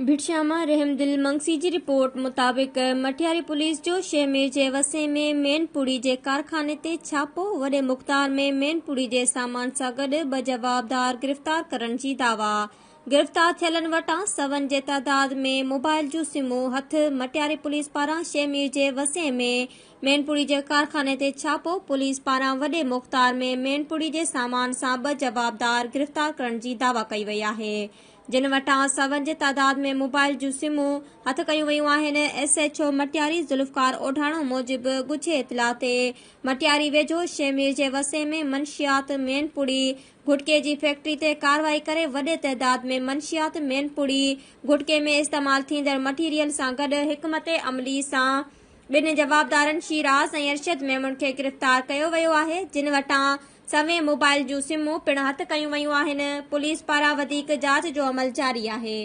भिटशामा रहमदिल मंगसी जी report मुताबिक़ Matiari police जो Shemer जे वसे में मेनपुड़ी जे कारखाने ते छापो। वॾे मुक़दार में मेनपुड़ी जे सामान सां गॾु 2 जवाबदार गिरफ़्तार करण जी दावा। गिरफ़्तार थियलनि वटां सवनि जे तादाद में मोबाइल जूं सिमूं हथ। मटियारी पुलिस पारां शेमेर जे वसे में मेनपुड़ी जे कारखाने ते छापो। पुलिस पारां वॾे मुक़दार में मेनपुड़ी जे सामान सां 2 जवाबदार गिरफ़्तार करण जी दावा कई वई आहे, जिन वटां सवनि जे तादाद में मोबाइल जूं सिमूं हथ कयूं वयूं आहिनि। SHO मटियारी ज़ुल्फ़कार ओढाणो मूजिबि ॻुझे इतला ते मटियारी वेझो शेमेर जे वसे में मंशियात मेनपुड़ी गुटके जी फैक्ट्री ते कार्रवाई करे वॾे तइदाद में मंशियात मेनपुड़ी गुटके में इस्तेमाल थींदड़ मटीरियल सां गॾु हिकमत अमली सां 2 जवाबदारनि शिराज ऐं अरशद मेमन खे गिरफ़्तार कयो वियो आहे, जिन वटां सवें मोबाइल जूं सिमूं पिणु हथ कयूं वयूं आहिनि। पुलिस पारां वधीक जाच जो अमल जारी आहे।